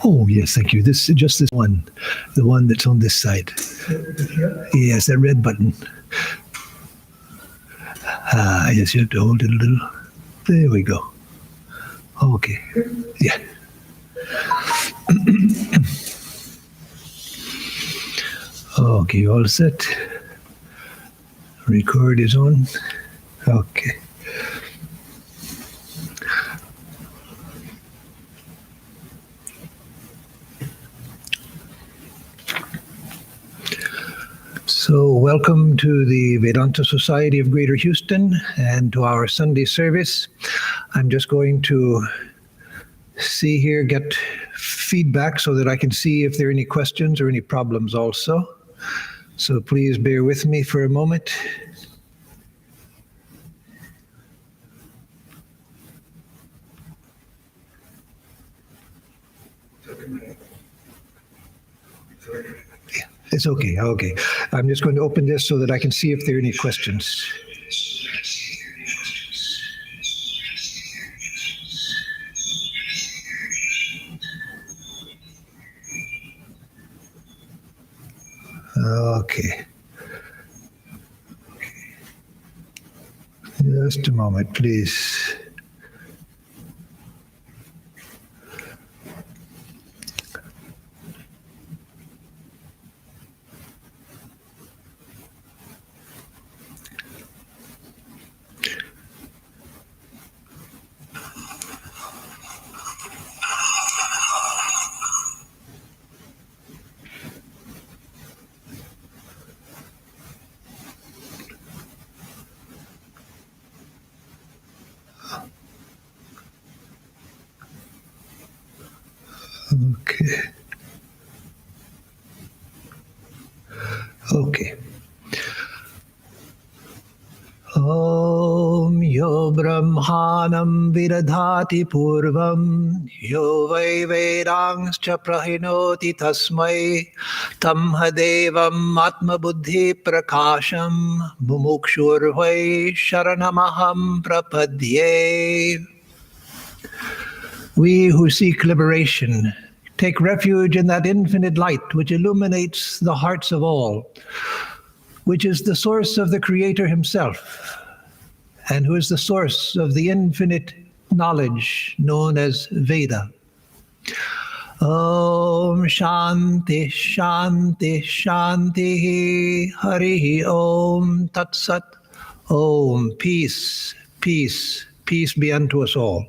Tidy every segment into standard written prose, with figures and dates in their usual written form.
Oh, yes, thank you. Just this one, the one that's on this side. Yes, that red button. Yes, you have to hold it a little. There we go. Okay. Yeah. Okay, all set. Record is on. Okay. So welcome to the Vedanta Society of Greater Houston and to our Sunday service. I'm just going to see here, get feedback so that I can see if there are any questions or any problems also. So please bear with me for a moment. It's okay. Okay. I'm just going to open this so that I can see if there are any questions. Okay. Just a moment, please. Okay. Okay. Om yo brahmanam viradhati purvam yo vai vedangscha prahinoti tasmai tam hadevam atma buddhi prakasham mumukshurvai sharanamaham prapadye. We who seek liberation take refuge in that infinite light which illuminates the hearts of all, which is the source of the Creator himself, and who is the source of the infinite knowledge known as Veda. Om Shanti Shanti Shanti Harihi Om Tat Sat. Om, peace, peace, peace be unto us all.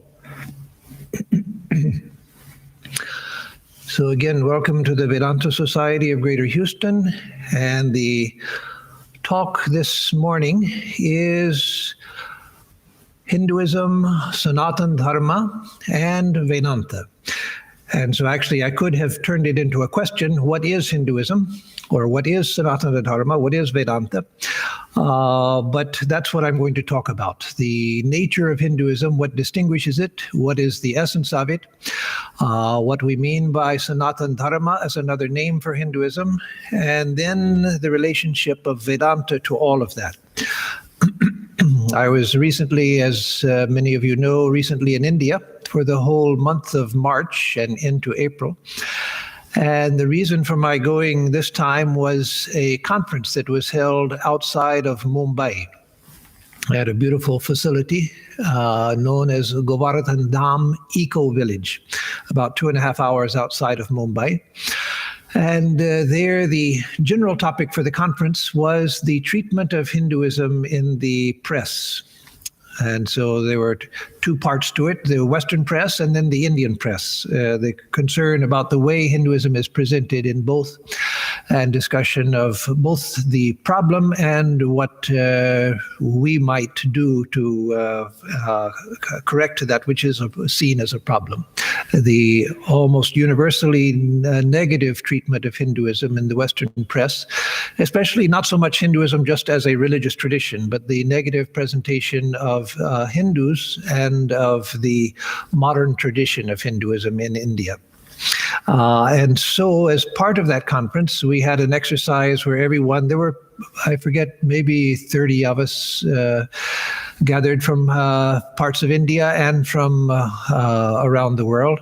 So again, welcome to the Vedanta Society of Greater Houston, and the talk this morning is Hinduism, Sanatana Dharma, and Vedanta. And so actually I could have turned it into a question: what is Hinduism? Or what is Sanatana Dharma? What is Vedanta? But that's what I'm going to talk about. The nature of Hinduism, what distinguishes it, what is the essence of it, what we mean by Sanatana Dharma as another name for Hinduism, and then the relationship of Vedanta to all of that. I was recently, as many of you know, recently in India for the whole month of March and into April. And the reason for my going this time was a conference that was held outside of Mumbai at a beautiful facility known as Govardhan Dham Eco Village, about 2.5 hours outside of Mumbai. And there the general topic for the conference was the treatment of Hinduism in the press. And so there were two parts to it: the Western press and then the Indian press. The concern about the way Hinduism is presented in both, and discussion of both the problem and what we might do to correct that which is seen as a problem. The almost universally negative treatment of Hinduism in the Western press, especially not so much Hinduism just as a religious tradition, but the negative presentation of Hindus and of the modern tradition of Hinduism in India. And so as part of that conference, we had an exercise where everyone, there were, I forget, maybe 30 of us gathered from parts of India and from around the world.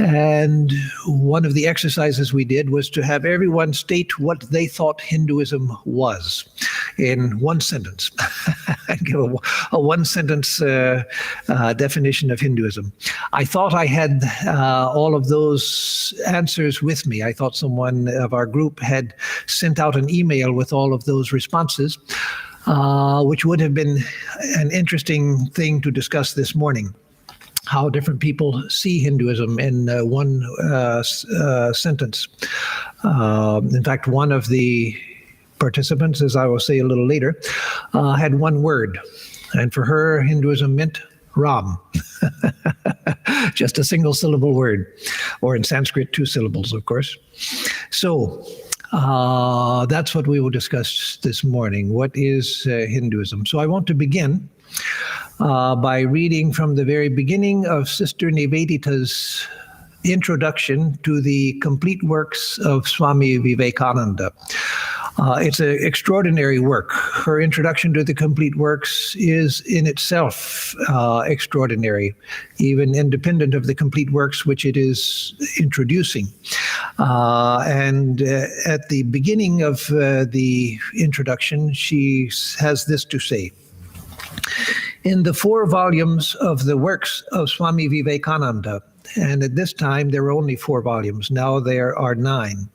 And one of the exercises we did was to have everyone state what they thought Hinduism was in one sentence. Give a one-sentence definition of Hinduism. I thought I had all of those answers with me. I thought someone of our group had sent out an email with all of those responses, which would have been an interesting thing to discuss this morning. How different people see Hinduism in one sentence. In fact, one of the participants, as I will say a little later, had one word. And for her, Hinduism meant Ram. Just a single syllable word. Or in Sanskrit, 2 syllables, of course. So that's what we will discuss this morning. What is Hinduism? So I want to begin by reading from the very beginning of Sister Nivedita's introduction to the complete works of Swami Vivekananda. It's an extraordinary work. Her introduction to the complete works is in itself extraordinary, even independent of the complete works which it is introducing. And at the beginning of the introduction, she has this to say. In the 4 volumes of the works of Swami Vivekananda, and at this time there were only 4 volumes, now there are 9.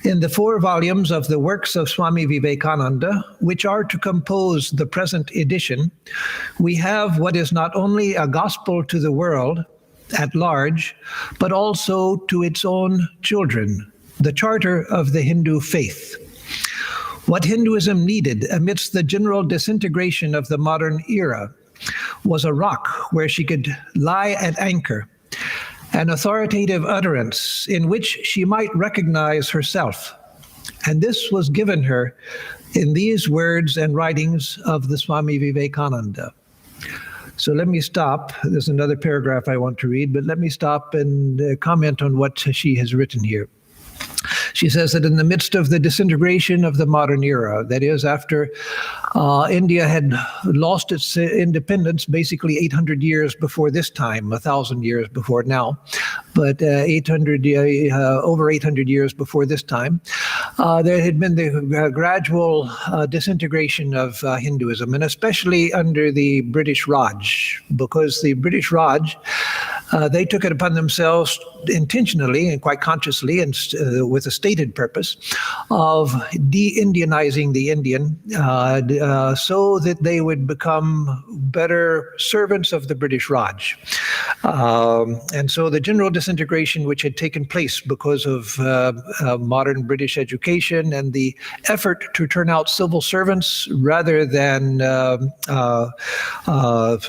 In the 4 volumes of the works of Swami Vivekananda, which are to compose the present edition, we have what is not only a gospel to the world at large, but also to its own children, the charter of the Hindu faith. What Hinduism needed amidst the general disintegration of the modern era was a rock where she could lie at anchor, an authoritative utterance in which she might recognize herself. And this was given her in these words and writings of the Swami Vivekananda. So let me stop. There's another paragraph I want to read, but let me stop and comment on what she has written here. She says that in the midst of the disintegration of the modern era, that is, after India had lost its independence basically 800 years before this time, 1,000 years before now, but over 800 years before this time, there had been the gradual disintegration of Hinduism, and especially under the British Raj, because the British Raj, they took it upon themselves intentionally and quite consciously and with a stated purpose of de-Indianizing the Indian so that they would become better servants of the British Raj. And so the general disintegration which had taken place because of modern British education and the effort to turn out civil servants rather than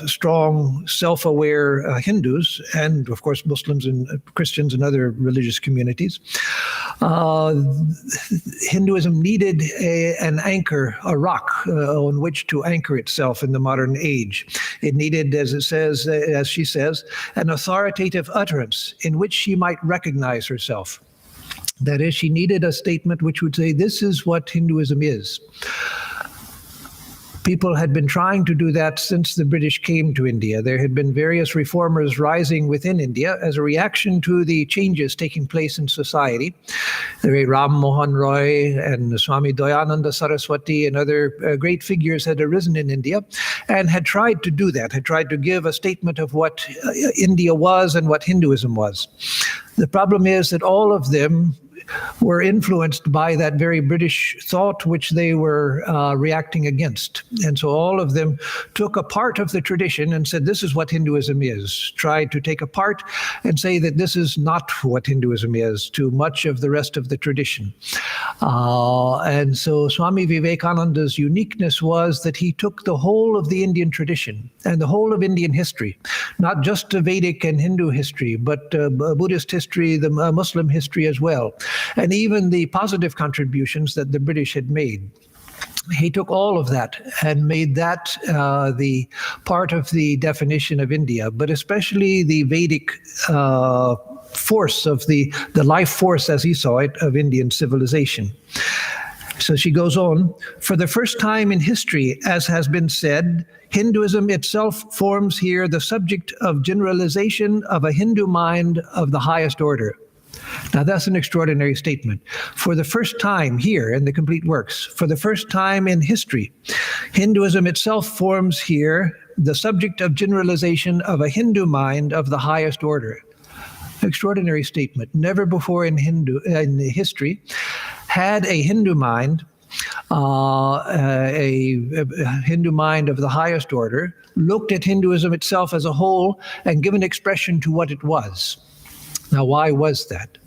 strong, self-aware Hindus, and of course Muslims and Christians and other religious communities. Hinduism needed an anchor, a rock on which to anchor itself in the modern age. It needed, as it says, as she says, an authoritative utterance in which she might recognize herself. That is, she needed a statement which would say, this is what Hinduism is. People had been trying to do that since the British came to India. There had been various reformers rising within India as a reaction to the changes taking place in society. The great Ram Mohan Roy and Swami Dayananda Saraswati and other great figures had arisen in India and had tried to do that, had tried to give a statement of what India was and what Hinduism was. The problem is that all of them were influenced by that very British thought which they were reacting against. And so all of them took a part of the tradition and said, this is what Hinduism is, tried to take a part and say that this is not what Hinduism is to much of the rest of the tradition. And so Swami Vivekananda's uniqueness was that he took the whole of the Indian tradition and the whole of Indian history, not just Vedic and Hindu history, but Buddhist history, the Muslim history as well, and even the positive contributions that the British had made. He took all of that and made that the part of the definition of India, but especially the Vedic force of the life force, as he saw it, of Indian civilization. So she goes on, for the first time in history, as has been said, Hinduism itself forms here the subject of generalization of a Hindu mind of the highest order. Now that's an extraordinary statement. For the first time here in the complete works, for the first time in history, Hinduism itself forms here the subject of generalization of a Hindu mind of the highest order. Extraordinary statement. Never before in history had a Hindu mind, a Hindu mind of the highest order, looked at Hinduism itself as a whole and given expression to what it was. Now, why was that?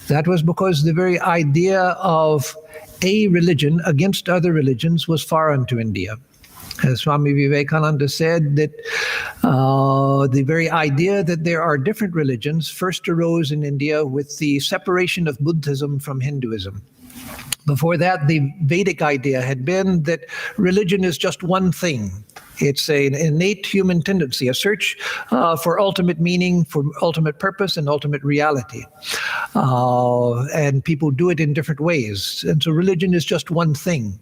That was because the very idea of a religion against other religions was foreign to India. As Swami Vivekananda said, that the very idea that there are different religions first arose in India with the separation of Buddhism from Hinduism. Before that, the Vedic idea had been that religion is just one thing. It's an innate human tendency, a search for ultimate meaning, for ultimate purpose, and ultimate reality. And people do it in different ways. And so religion is just one thing.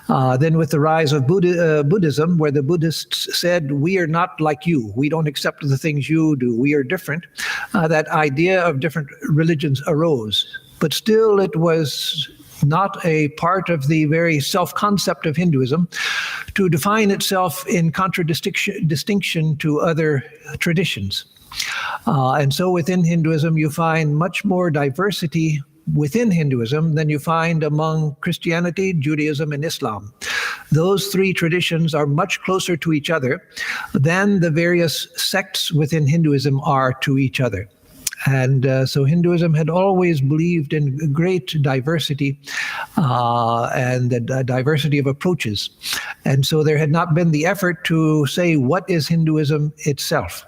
Then with the rise of Buddhism, where the Buddhists said, we are not like you. We don't accept the things you do. We are different. That idea of different religions arose. But still, it was not a part of the very self-concept of Hinduism to define itself in contradistinction to other traditions. And so within Hinduism, you find much more diversity within Hinduism than you find among Christianity, Judaism, and Islam. Those three traditions are much closer to each other than the various sects within Hinduism are to each other. And so Hinduism had always believed in great diversity and the diversity of approaches. And so there had not been the effort to say, what is Hinduism itself?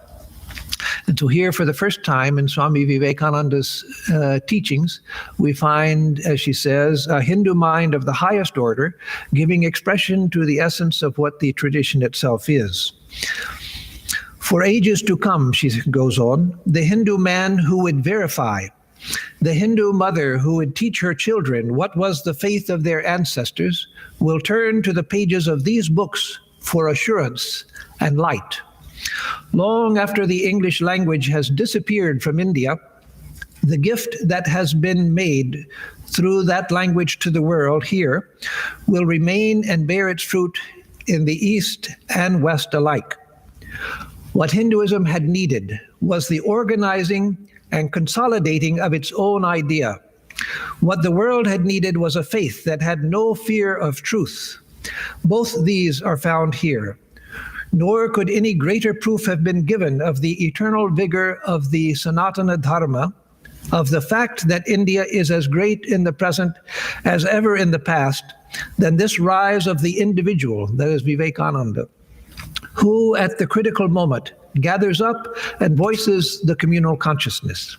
And so here, for the first time in Swami Vivekananda's teachings, we find, as she says, a Hindu mind of the highest order, giving expression to the essence of what the tradition itself is. For ages to come, she goes on, the Hindu man who would verify, the Hindu mother who would teach her children what was the faith of their ancestors, will turn to the pages of these books for assurance and light. Long after the English language has disappeared from India, the gift that has been made through that language to the world here will remain and bear its fruit in the East and West alike. What Hinduism had needed was the organizing and consolidating of its own idea. What the world had needed was a faith that had no fear of truth. Both these are found here. Nor could any greater proof have been given of the eternal vigor of the Sanatana Dharma, of the fact that India is as great in the present as ever in the past, than this rise of the individual, that is Vivekananda, who at the critical moment gathers up and voices the communal consciousness.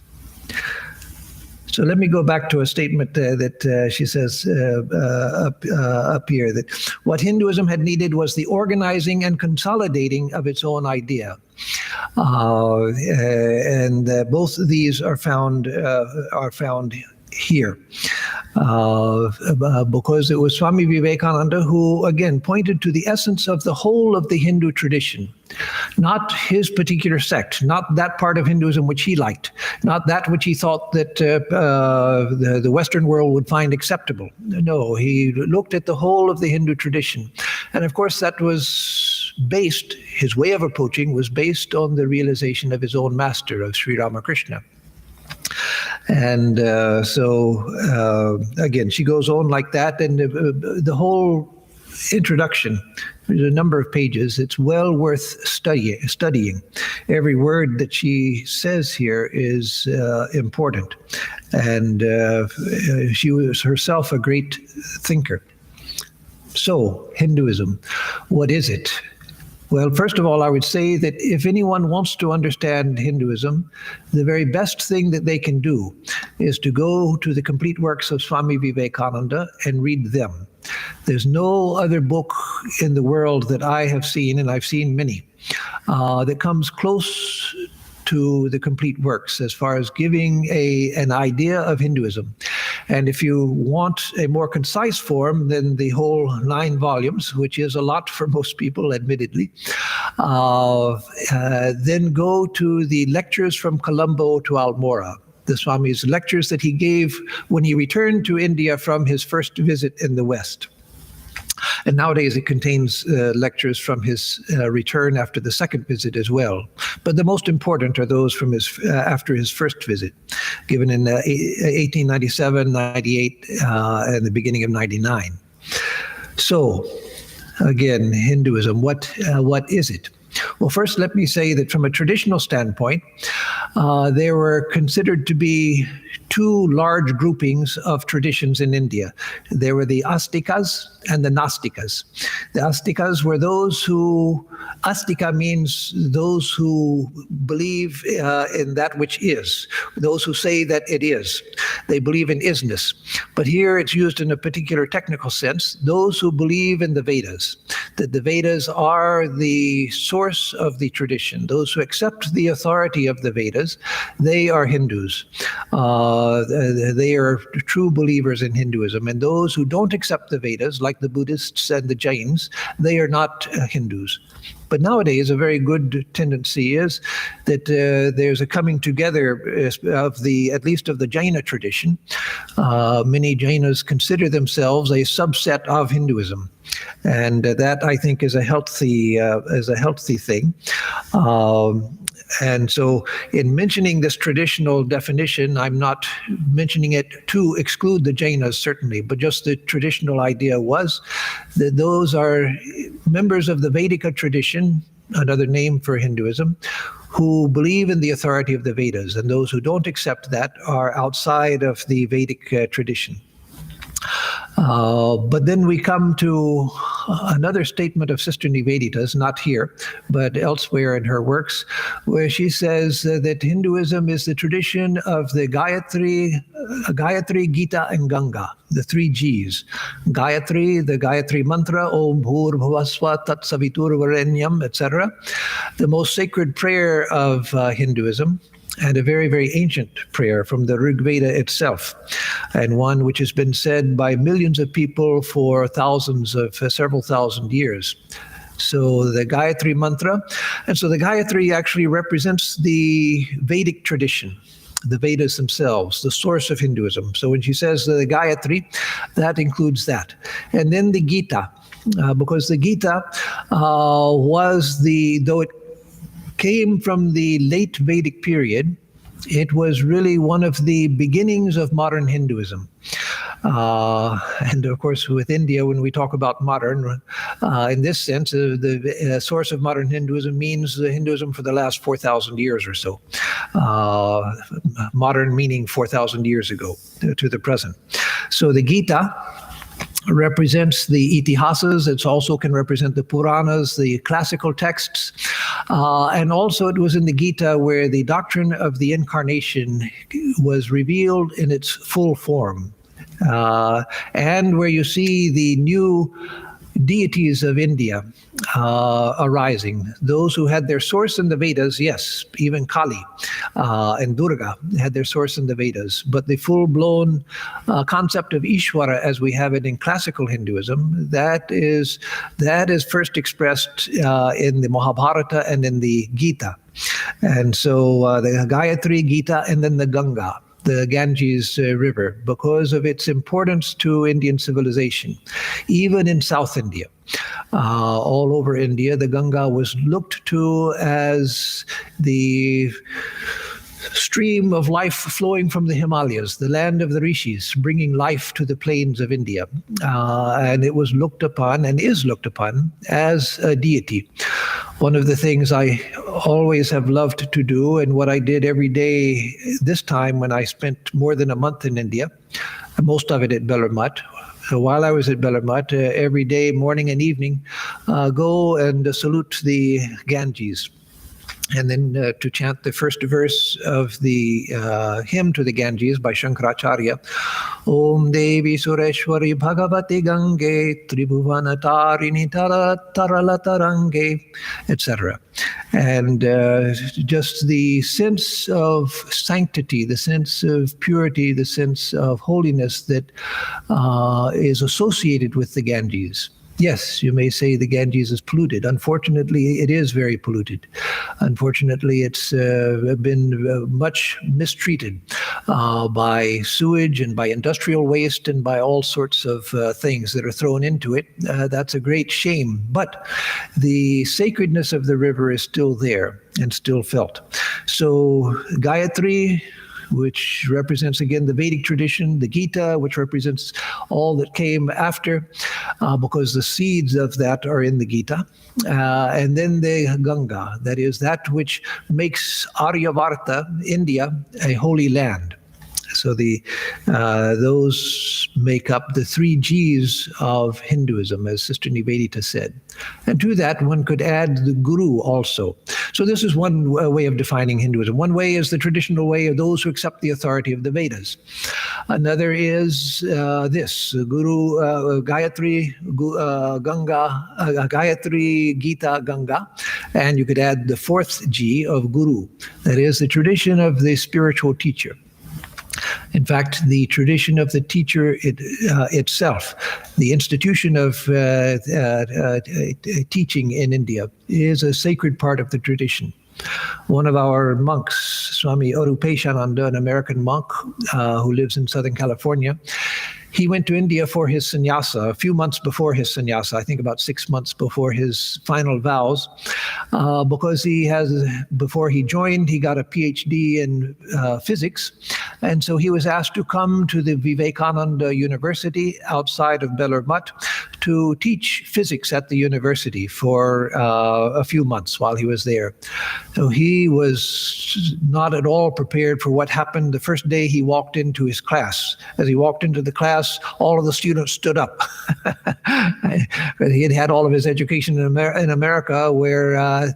So let me go back to a statement that she says up here, that what Hinduism had needed was the organizing and consolidating of its own idea. And both of these are found here. Because it was Swami Vivekananda who, again, pointed to the essence of the whole of the Hindu tradition, not his particular sect, not that part of Hinduism which he liked, not that which he thought that the Western world would find acceptable. No, he looked at the whole of the Hindu tradition. And of course, that was based, his way of approaching was based on the realization of his own master, of Sri Ramakrishna. And again, she goes on like that, and the whole introduction, there's a number of pages. It's well worth studying. Every word that she says here is important. And she was herself a great thinker. So, Hinduism, what is it? Well, first of all, I would say that if anyone wants to understand Hinduism, the very best thing that they can do is to go to the complete works of Swami Vivekananda and read them. There's no other book in the world that I have seen, and I've seen many, that comes close to the complete works as far as giving an idea of Hinduism. And if you want a more concise form than the whole 9 volumes, which is a lot for most people, admittedly, then go to the lectures from Colombo to Almora, the Swami's lectures that he gave when he returned to India from his first visit in the West. And nowadays it contains lectures from his return after the second visit as well. But the most important are those from his after his first visit, given in 1897, 98, and the beginning of 99. So, again, Hinduism, what is it? Well, first, let me say that from a traditional standpoint, there were considered to be 2 large groupings of traditions in India. There were the Astikas and the Nastikas. The Astikas were those who, Astika means those who believe in that which is, those who say that it is. They believe in isness. But here it's used in a particular technical sense, those who believe in the Vedas, that the Vedas are the source of the tradition. Those who accept the authority of the Vedas, they are Hindus. They are true believers in Hinduism. And those who don't accept the Vedas, like the Buddhists and the Jains, they are not Hindus. But nowadays, a very good tendency is that there's a coming together of at least of the Jaina tradition. Many Jainas consider themselves a subset of Hinduism, and that I think is a healthy thing. And so in mentioning this traditional definition, I'm not mentioning it to exclude the Jainas, certainly, but just the traditional idea was that those are members of the Vedic tradition, another name for Hinduism, who believe in the authority of the Vedas, and those who don't accept that are outside of the Vedic tradition. But then we come to another statement of Sister Nivedita's, not here, but elsewhere in her works, where she says that Hinduism is the tradition of the Gayatri, Gita, and Ganga, the 3 Gs. Gayatri, the Gayatri mantra, Om Bhur Bhuvasva Tat Savitur Varenyam, etc., the most sacred prayer of Hinduism, and a very, very ancient prayer from the Rig Veda itself, and one which has been said by millions of people for several thousand years. So the Gayatri mantra, and so the Gayatri actually represents the Vedic tradition, the Vedas themselves, the source of Hinduism. So when she says the Gayatri, that includes that. And then the Gita, because the Gita though it came from the late Vedic period, it was really one of the beginnings of modern Hinduism. And of course, with India, when we talk about modern, in this sense, the source of modern Hinduism means the Hinduism for the last 4,000 years or so. Modern meaning 4,000 years ago to the present. So the Gita represents the Itihasas. It also can represent the Puranas, the classical texts. And also it was in the Gita where the doctrine of the incarnation was revealed in its full form. And where you see the new deities of India arising. Those who had their source in the Vedas, yes, even Kali and Durga had their source in the Vedas, but the full-blown concept of Ishvara as we have it in classical Hinduism, that is first expressed in the Mahabharata and in the Gita. And so the Gayatri, Gita, and then the Ganga, the Ganges River, because of its importance to Indian civilization. Even in South India, all over India, the Ganga was looked to as the stream of life flowing from the Himalayas, the land of the rishis, bringing life to the plains of India. And it was looked upon and is looked upon as a deity. One of the things I always have loved to do, and what I did every day this time when I spent more than a month in India, most of it at Bellarmut. So while I was at Bellarmut, every day, morning and evening, go and salute the Ganges. and then to chant the first verse of the hymn to the Ganges by Shankaracharya, Om Devi Sureshwari Bhagavati Gange Tribhuvana Tarini Taralatarange, etc. And just the sense of sanctity, the sense of purity, the sense of holiness that is associated with the Ganges. Yes, you may say the Ganges is polluted. Unfortunately, it is very polluted. Unfortunately, it's been much mistreated by sewage and by industrial waste and by all sorts of things that are thrown into it. That's a great shame. But the sacredness of the river is still there and still felt. So Gayatri, which represents, again, the Vedic tradition, the Gita, which represents all that came after, because the seeds of that are in the Gita. And then the Ganga, that is that which makes Aryavarta, India, a holy land. So those make up the 3 Gs of Hinduism, as Sister Nivedita said. And to that, one could add the Guru also. So this is one way of defining Hinduism. One way is the traditional way of those who accept the authority of the Vedas. Another is this, Guru, Gayatri, Ganga, Gayatri, Gita, Ganga. And you could add the 4th G of Guru. That is the tradition of the spiritual teacher. In fact, the tradition of the teacher itself, the institution of teaching in India, is a sacred part of the tradition. One of our monks, Swami Vivekananda, an American monk who lives in Southern California, he went to India for his sannyasa a few months before his sannyasa, I think about 6 months before his final vows, because before he joined, he got a PhD in physics. And so he was asked to come to the Vivekananda University outside of Belur Mutt to teach physics at the university for a few months while he was there. So he was not at all prepared for what happened the first day he walked into his class. As he walked into the class, all of the students stood up. He had had all of his education in America, where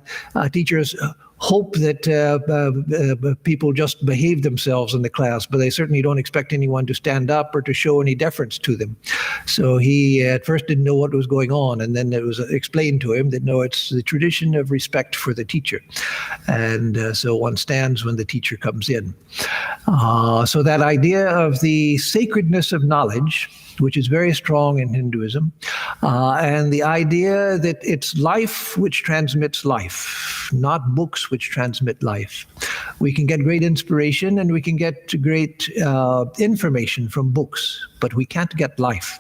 teachers hope that people just behave themselves in the class, but they certainly don't expect anyone to stand up or to show any deference to them. So he at first didn't know what was going on, and then it was explained to him that no, it's the tradition of respect for the teacher. And so one stands when the teacher comes in. So that idea of the sacredness of knowledge, which is very strong in Hinduism, and the idea that it's life which transmits life, not books which transmit life. We can get great inspiration and we can get great information from books, but we can't get life.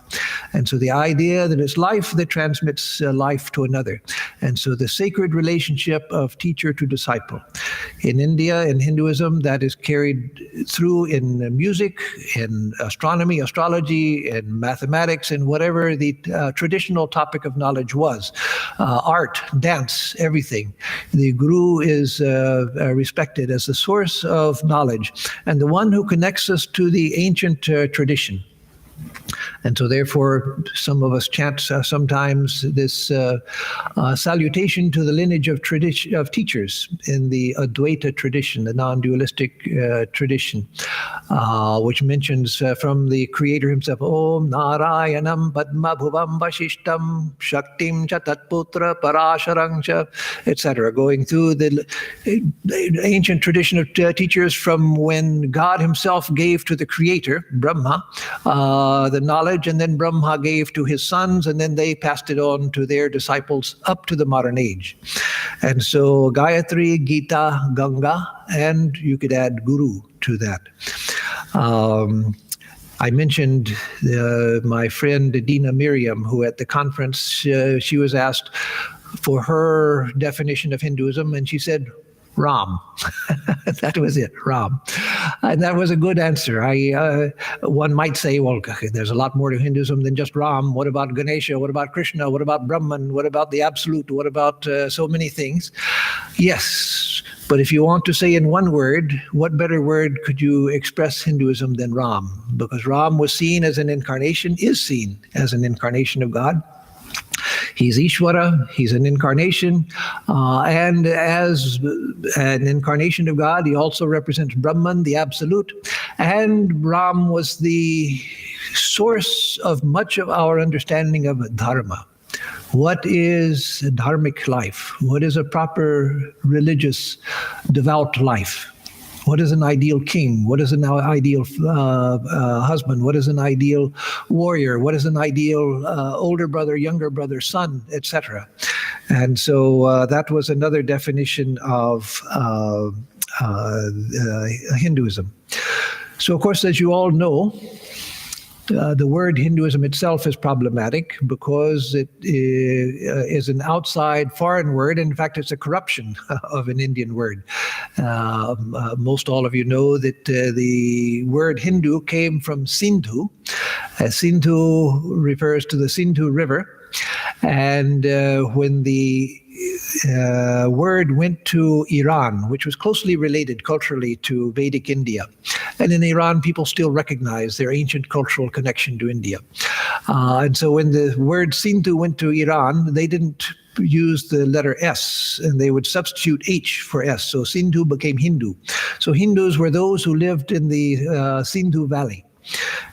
And so the idea that it's life that transmits life to another. And so the sacred relationship of teacher to disciple. In India, in Hinduism, that is carried through in music, in astronomy, astrology, in mathematics, and whatever the traditional topic of knowledge was. Art, dance, everything. The guru is respected as the source of knowledge and the one who connects us to the ancient tradition. And so therefore, some of us chant sometimes this salutation to the lineage of teachers in the Advaita tradition, the non-dualistic tradition, which mentions from the Creator himself, Om Narayanam Padma Bhuvam Vashishtam Shaktim Cha Tatputra Parasharang Cha, etc., going through the ancient tradition of teachers from when God himself gave to the Creator, Brahma, the knowledge, and then Brahma gave to his sons, and then they passed it on to their disciples up to the modern age. And so Gayatri, Gita, Ganga, and you could add Guru to that. I mentioned my friend Dina Miriam, who at the conference, she was asked for her definition of Hinduism, and she said, Ram. That was it, Ram. And that was a good answer. One might say, well, there's a lot more to Hinduism than just Ram. What about Ganesha? What about Krishna? What about Brahman? What about the Absolute? What about so many things? Yes, but if you want to say in one word, what better word could you express Hinduism than Ram? Because Ram was seen as an incarnation, is seen as an incarnation of God. He's Ishvara, he's an incarnation, and as an incarnation of God, he also represents Brahman, the absolute, and Brahm was the source of much of our understanding of Dharma. What is a dharmic life? What is a proper religious, devout life? What is an ideal king? What is an ideal husband? What is an ideal warrior? What is an ideal older brother, younger brother, son, etc.? And so that was another definition of Hinduism. So, of course, as you all know, the word Hinduism itself is problematic because it is an outside foreign word. In fact, it's a corruption of an Indian word. Most all of you know that the word Hindu came from Sindhu. Sindhu refers to the Sindhu River. And when the word went to Iran, which was closely related culturally to Vedic India. And in Iran, people still recognize their ancient cultural connection to India. And so when the word Sindhu went to Iran, they didn't use the letter S, and they would substitute H for S. So Sindhu became Hindu. So Hindus were those who lived in the Sindhu Valley.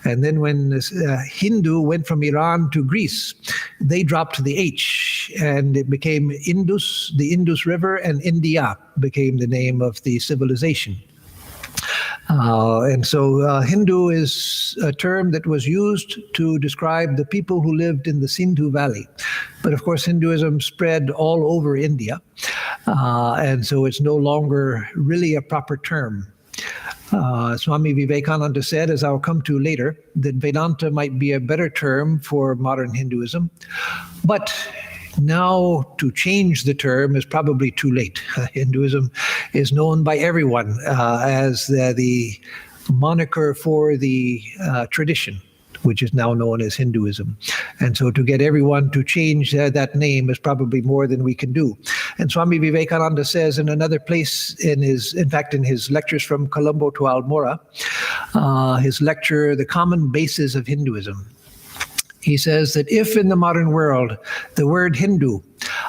And then when Hindu went from Iran to Greece, they dropped the H and it became Indus, the Indus River, and India became the name of the civilization. And so Hindu is a term that was used to describe the people who lived in the Sindhu Valley. But of course, Hinduism spread all over India. And so it's no longer really a proper term. Swami Vivekananda said, as I'll come to later, that Vedanta might be a better term for modern Hinduism. But now to change the term is probably too late. Hinduism is known by everyone as the moniker for the tradition, which is now known as Hinduism. And so to get everyone to change that name is probably more than we can do. And Swami Vivekananda says in another place in his lectures from Colombo to Almora, his lecture, The Common Bases of Hinduism, he says that if in the modern world the word Hindu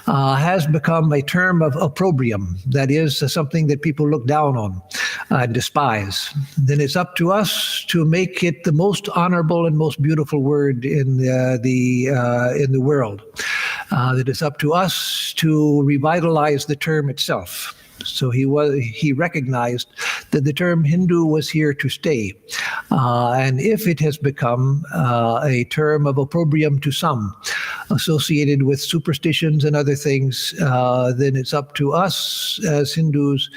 has become a term of opprobrium, that is something that people look down on and despise, then it's up to us to make it the most honorable and most beautiful word in the world. That it's up to us to revitalize the term itself. So he recognized that the term Hindu was here to stay. And if it has become a term of opprobrium to some, associated with superstitions and other things, then it's up to us as Hindus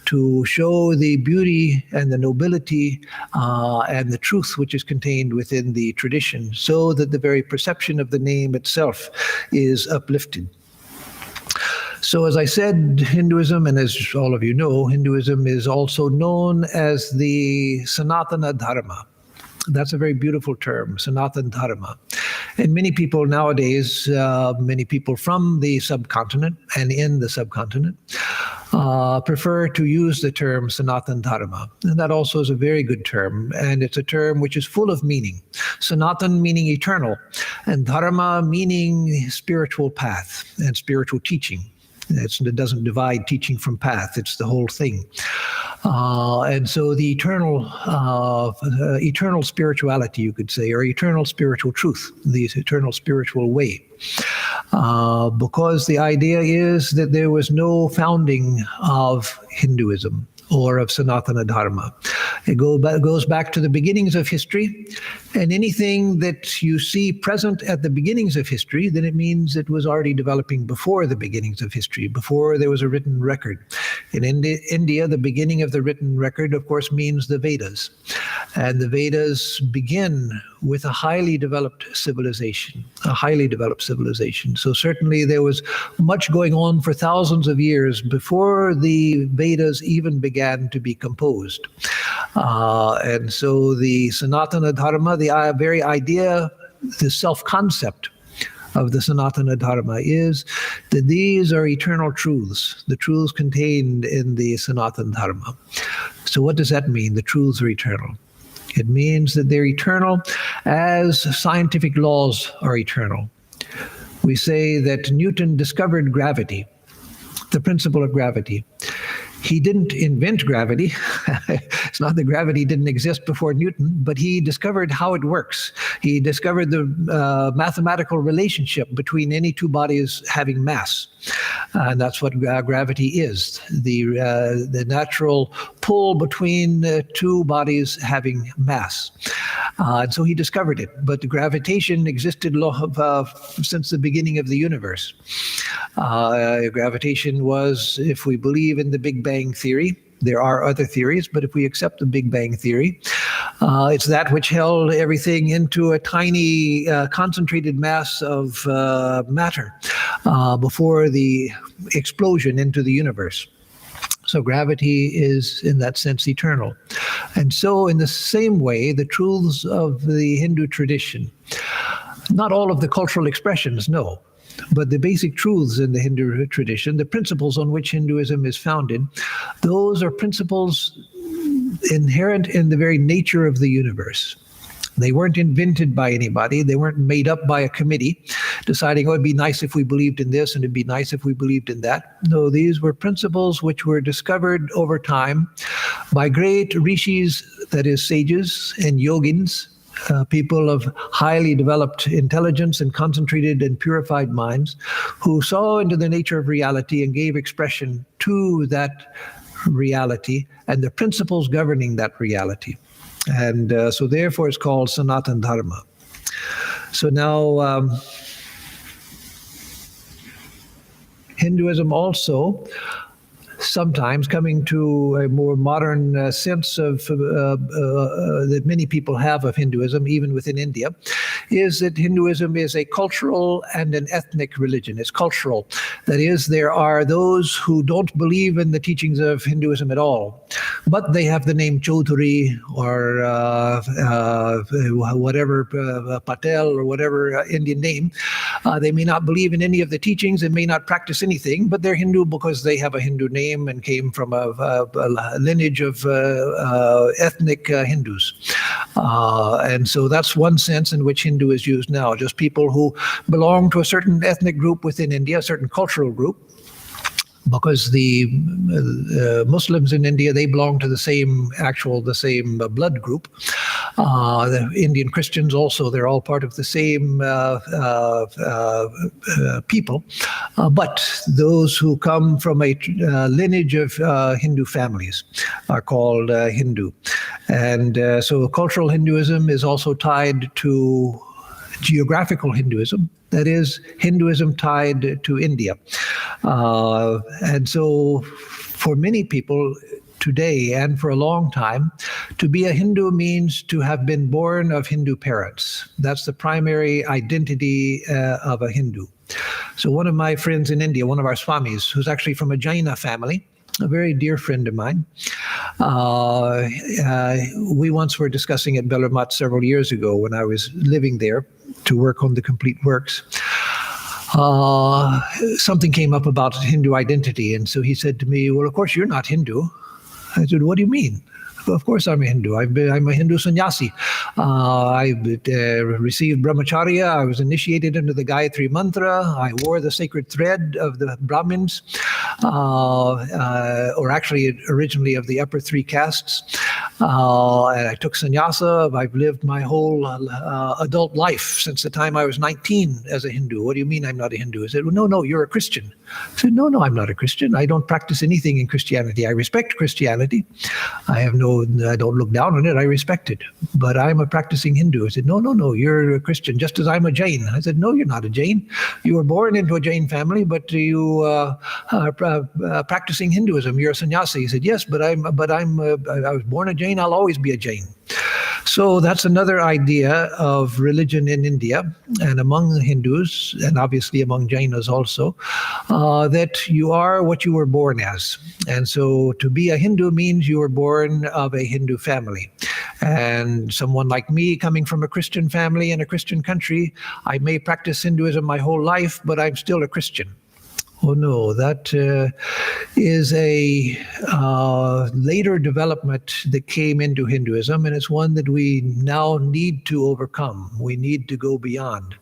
to show the beauty and the nobility and the truth which is contained within the tradition, so that the very perception of the name itself is uplifted. So as I said, Hinduism, and as all of you know, Hinduism is also known as the Sanatana Dharma. That's a very beautiful term, Sanatana Dharma. And many people nowadays, many people from the subcontinent and in the subcontinent, prefer to use the term Sanatana Dharma. And that also is a very good term. And it's a term which is full of meaning. Sanatan meaning eternal, and Dharma meaning spiritual path and spiritual teaching. It doesn't divide teaching from path. It's the whole thing. And so the eternal spirituality, you could say, or eternal spiritual truth, the eternal spiritual way. Because the idea is that there was no founding of Hinduism or of Sanatana Dharma. It goes back to the beginnings of history, and anything that you see present at the beginnings of history, then it means it was already developing before the beginnings of history, before there was a written record. In India, the beginning of the written record, of course, means the Vedas. And the Vedas begin with a highly developed civilization, So certainly there was much going on for thousands of years before the Vedas even began to be composed. And so the Sanatana Dharma, the very idea, the self-concept of the Sanatana Dharma is that these are eternal truths, the truths contained in the Sanatana Dharma. So what does that mean? The truths are eternal. It means that they're eternal as scientific laws are eternal. We say that Newton discovered gravity, the principle of gravity. He didn't invent gravity. It's not that gravity didn't exist before Newton, but he discovered how it works. He discovered the mathematical relationship between any two bodies having mass. And that's what gravity is, the natural pull between two bodies having mass. And so he discovered it. But the gravitation existed since the beginning of the universe. Gravitation was, if we believe in the Big Bang theory, there are other theories, but if we accept the Big Bang theory, it's that which held everything into a tiny concentrated mass of matter before the explosion into the universe. So gravity is, in that sense, eternal. And so in the same way, the truths of the Hindu tradition, not all of the cultural expressions, no, but the basic truths in the Hindu tradition, the principles on which Hinduism is founded, those are principles inherent in the very nature of the universe. They weren't invented by anybody. They weren't made up by a committee deciding, oh, it'd be nice if we believed in this and it'd be nice if we believed in that. No, these were principles which were discovered over time by great rishis, that is sages, and yogins, people of highly developed intelligence and concentrated and purified minds who saw into the nature of reality and gave expression to that reality and the principles governing that reality. And so therefore it's called Sanatana Dharma. So now Hinduism also, sometimes coming to a more modern sense of that many people have of Hinduism, even within India, is that Hinduism is a cultural and an ethnic religion. It's cultural. That is, there are those who don't believe in the teachings of Hinduism at all, but they have the name Chaudhuri or whatever, Patel or whatever Indian name. They may not believe in any of the teachings and may not practice anything, but they're Hindu because they have a Hindu name and came from a lineage of ethnic Hindus. And so that's one sense in which Hindu is used now, just people who belong to a certain ethnic group within India, a certain cultural group. Because the Muslims in India, they belong to the same blood group. The Indian Christians also, they're all part of the same people. But those who come from a lineage of Hindu families are called Hindu. And so cultural Hinduism is also tied to geographical Hinduism. That is, Hinduism tied to India. And so for many people today and for a long time, to be a Hindu means to have been born of Hindu parents. That's the primary identity of a Hindu. So one of my friends in India, one of our Swamis, who's actually from a Jaina family, a very dear friend of mine, we once were discussing at Bellarmat several years ago when I was living there to work on the complete works. Something came up about Hindu identity, and so he said to me, well, of course you're not Hindu. I said, what do you mean? Of course I'm a Hindu. I'm a Hindu sannyasi. I received brahmacharya. I was initiated into the Gayatri Mantra. I wore the sacred thread of the Brahmins, or actually originally of the upper three castes. And I took sannyasa. I've lived my whole adult life since the time I was 19 as a Hindu. What do you mean I'm not a Hindu? I said, well, no, you're a Christian. I said, no, I'm not a Christian. I don't practice anything in Christianity. I respect Christianity. I don't look down on it. I respect it. But I'm a practicing Hindu. I said, no, you're a Christian, just as I'm a Jain. I said, no, you're not a Jain. You were born into a Jain family, but you are practicing Hinduism. You're a sannyasi. He said, yes, but I was born a Jain. I'll always be a Jain. So that's another idea of religion in India and among the Hindus, and obviously among Jainas also, that you are what you were born as. And so to be a Hindu means you were born of a Hindu family. And someone like me, coming from a Christian family in a Christian country, I may practice Hinduism my whole life, but I'm still a Christian. Oh no, that is a later development that came into Hinduism, and it's one that we now need to overcome. We need to go beyond.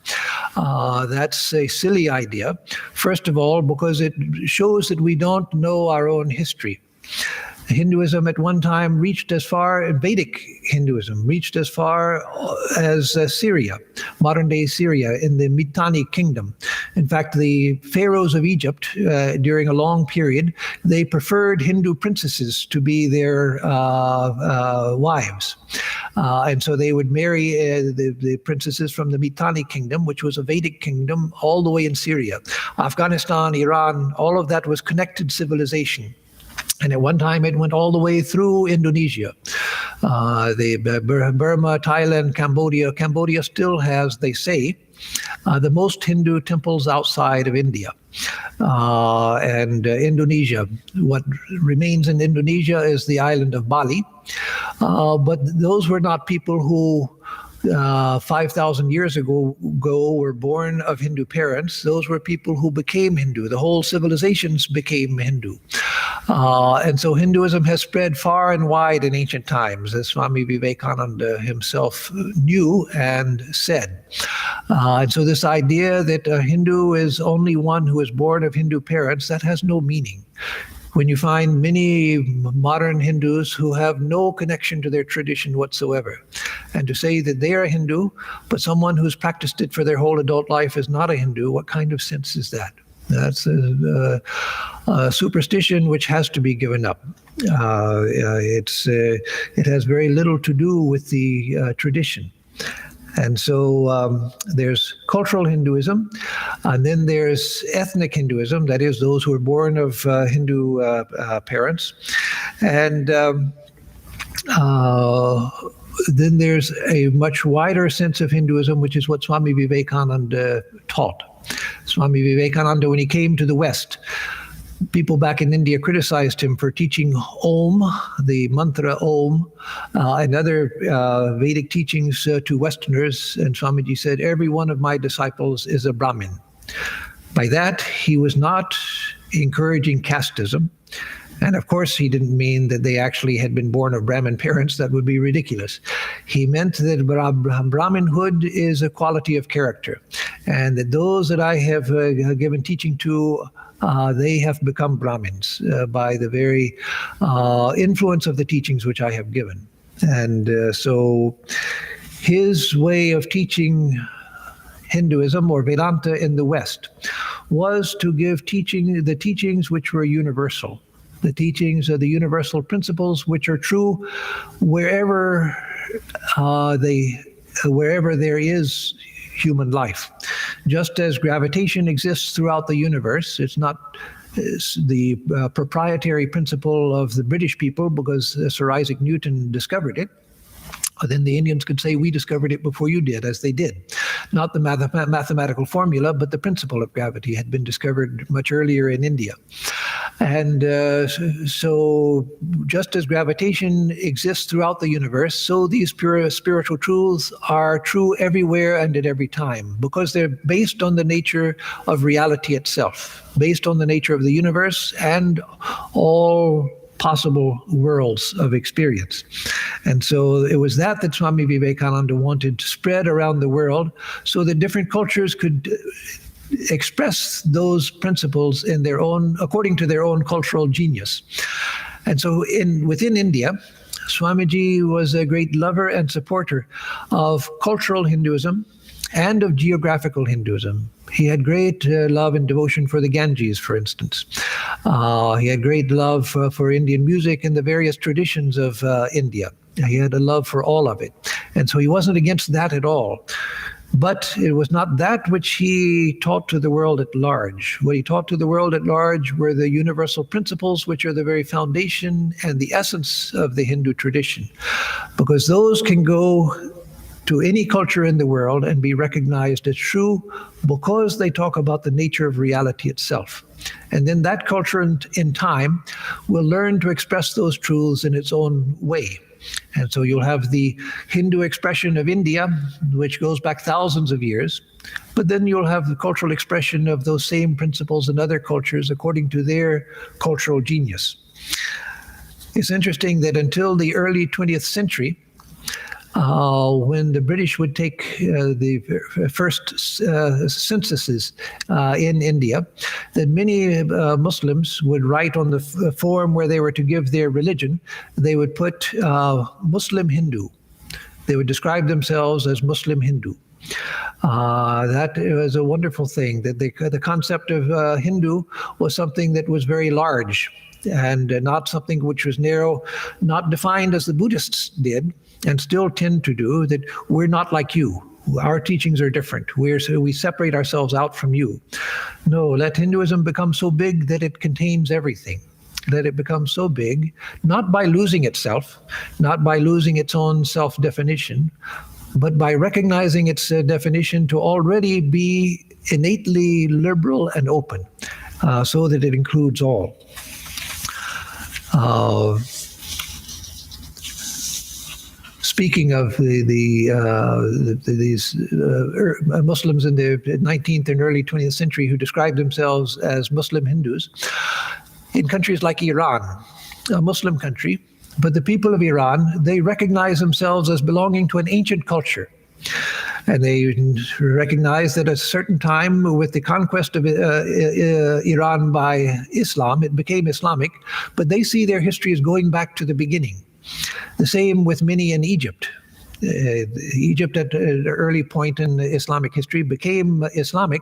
That's a silly idea. First of all, because it shows that we don't know our own history. Hinduism at one time reached as far, Vedic Hinduism reached as far as Syria, modern-day Syria, in the Mitanni kingdom. In fact, the pharaohs of Egypt, during a long period, they preferred Hindu princesses to be their wives. And so they would marry the princesses from the Mitanni kingdom, which was a Vedic kingdom, all the way in Syria. Afghanistan, Iran, all of that was connected civilization. And at one time, it went all the way through Indonesia, Burma, Thailand, Cambodia. Cambodia still has, they say, the most Hindu temples outside of India. And Indonesia, what remains in Indonesia is the island of Bali. But those were not people who 5,000 years ago were born of Hindu parents. Those were people who became Hindu. The whole civilizations became Hindu. And so Hinduism has spread far and wide in ancient times, as Swami Vivekananda himself knew and said. And so this idea that a Hindu is only one who is born of Hindu parents, that has no meaning. When you find many modern Hindus who have no connection to their tradition whatsoever, and to say that they are a Hindu, but someone who's practiced it for their whole adult life is not a Hindu, what kind of sense is that? That's a superstition which has to be given up. It has very little to do with the tradition. And so there's cultural Hinduism, and then there's ethnic Hinduism, that is those who are born of Hindu parents. And then there's a much wider sense of Hinduism, which is what Swami Vivekananda taught. Swami Vivekananda, when he came to the West, people back in India criticized him for teaching Om, the mantra Om, and other Vedic teachings to Westerners. And Swamiji said, every one of my disciples is a Brahmin. By that, he was not encouraging casteism. And of course, he didn't mean that they actually had been born of Brahmin parents. That would be ridiculous. He meant that Brahminhood is a quality of character, and that those that I have given teaching to, they have become Brahmins by the very influence of the teachings which I have given. And so his way of teaching Hinduism or Vedanta in the West was to give the teachings which were universal. The teachings of the universal principles which are true wherever there is human life. Just as gravitation exists throughout the universe, it's not the proprietary principle of the British people because Sir Isaac Newton discovered it. Then the Indians could say, we discovered it before you did, as they did. Not the mathematical formula, but the principle of gravity had been discovered much earlier in India. And so just as gravitation exists throughout the universe, so these pure spiritual truths are true everywhere and at every time, because they're based on the nature of reality itself, based on the nature of the universe and all possible worlds of experience. And so it was that Swami Vivekananda wanted to spread around the world so that different cultures could express those principles in their own, according to their own cultural genius. And so within India, Swamiji was a great lover and supporter of cultural Hinduism and of geographical Hinduism. He had great love and devotion for the Ganges, for instance. He had great love for Indian music and the various traditions of India. He had a love for all of it. And so he wasn't against that at all. But it was not that which he taught to the world at large. What he taught to the world at large were the universal principles, which are the very foundation and the essence of the Hindu tradition, because those can go to any culture in the world and be recognized as true because they talk about the nature of reality itself. And then that culture in time will learn to express those truths in its own way. And so you'll have the Hindu expression of India, which goes back thousands of years, but then you'll have the cultural expression of those same principles in other cultures according to their cultural genius. It's interesting that until the early 20th century, when the British would take the first censuses in India, that many Muslims would write on the form where they were to give their religion, they would put Muslim Hindu. They would describe themselves as Muslim Hindu. That was a wonderful thing, that the concept of Hindu was something that was very large and not something which was narrow, not defined as the Buddhists did and still tend to do, that we're not like you. Our teachings are different. We separate ourselves out from you. No, let Hinduism become so big that it contains everything. Let it become so big, not by losing itself, not by losing its own self-definition, but by recognizing its definition to already be innately liberal and open, so that it includes all. Speaking of these Muslims in the 19th and early 20th century who described themselves as Muslim Hindus, in countries like Iran, a Muslim country, but the people of Iran, they recognize themselves as belonging to an ancient culture. And they recognize that at a certain time, with the conquest of Iran by Islam, it became Islamic, but they see their history as going back to the beginning. The same with many in Egypt. Egypt at an early point in Islamic history became Islamic,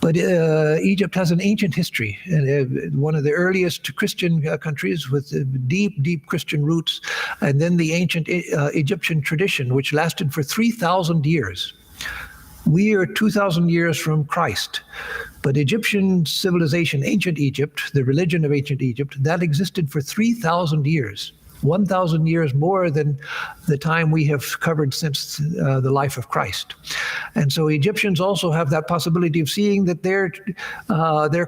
but Egypt has an ancient history, and one of the earliest Christian countries with deep, deep Christian roots, and then the ancient Egyptian tradition, which lasted for 3,000 years. We are 2,000 years from Christ, but Egyptian civilization, ancient Egypt, the religion of ancient Egypt, that existed for 3,000 years. 1,000 years more than the time we have covered since the life of Christ. And so Egyptians also have that possibility of seeing that their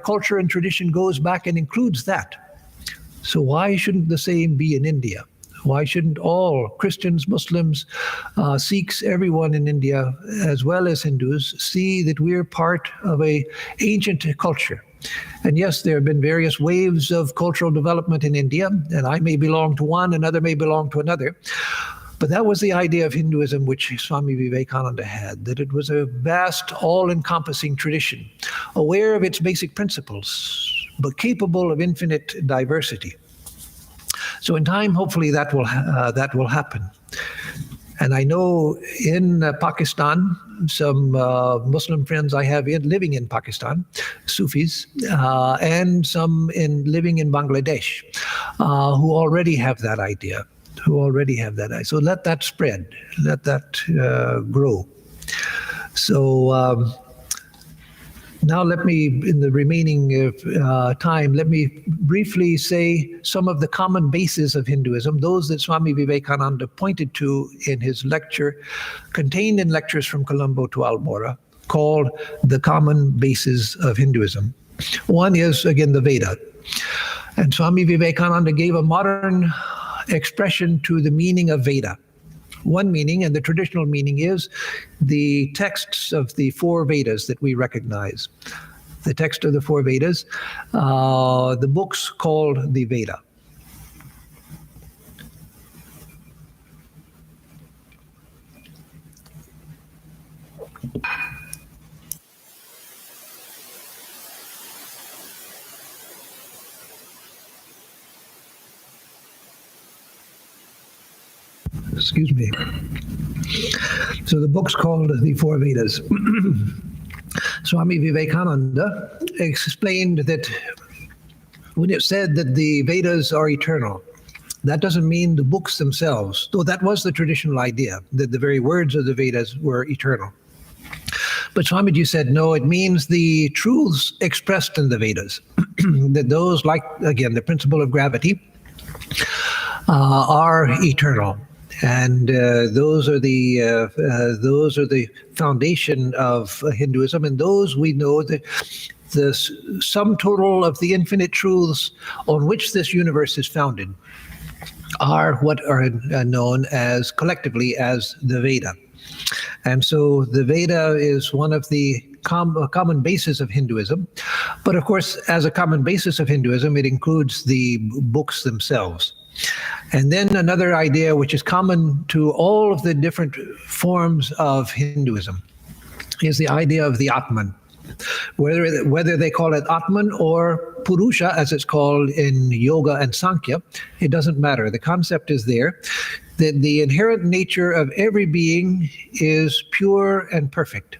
culture and tradition goes back and includes that. So why shouldn't the same be in India? Why shouldn't all Christians, Muslims, Sikhs, everyone in India, as well as Hindus, see that we're part of an ancient culture? And yes, there have been various waves of cultural development in India, and I may belong to one, another may belong to another. But that was the idea of Hinduism which Swami Vivekananda had, that it was a vast, all-encompassing tradition, aware of its basic principles, but capable of infinite diversity. So in time, hopefully that will happen. And I know in Pakistan, some Muslim friends I have living in Pakistan, Sufis, and some living in Bangladesh, who already have that idea, So let that spread, let that grow. So now let me, in the remaining time, let me briefly say some of the common bases of Hinduism, those that Swami Vivekananda pointed to in his lecture, contained in lectures from Colombo to Almora, called the common bases of Hinduism. One is, again, the Veda. And Swami Vivekananda gave a modern expression to the meaning of Veda. One meaning, and the traditional meaning, is the texts of the four Vedas that we recognize. The text of the four Vedas, the books called the Veda. Excuse me. So the book's called the Four Vedas. Swami Vivekananda explained that when it said that the Vedas are eternal, that doesn't mean the books themselves, though that was the traditional idea, that the very words of the Vedas were eternal. But Swamiji said, no, it means the truths expressed in the Vedas, that those, like, again, the principle of gravity, are eternal. And those are the foundation of Hinduism, and those we know that the sum total of the infinite truths on which this universe is founded are what are known as collectively as the Veda. And so the Veda is one of the common basis of Hinduism. But of course, as a common basis of Hinduism, it includes the books themselves. And then another idea which is common to all of the different forms of Hinduism is the idea of the Atman. Whether they call it Atman or Purusha, as it's called in Yoga and Sankhya, it doesn't matter. The concept is there that the inherent nature of every being is pure and perfect.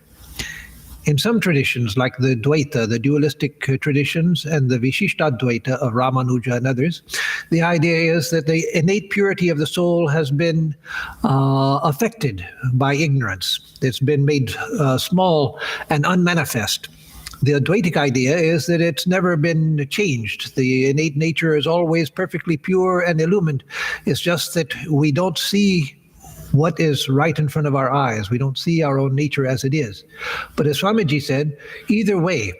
In some traditions, like the Dvaita, the dualistic traditions, and the Vishishtadvaita of Ramanuja and others, the idea is that the innate purity of the soul has been affected by ignorance. It's been made small and unmanifest. The Advaitic idea is that it's never been changed. The innate nature is always perfectly pure and illumined. It's just that we don't see what is right in front of our eyes. We don't see our own nature as it is. But as Swamiji said, either way,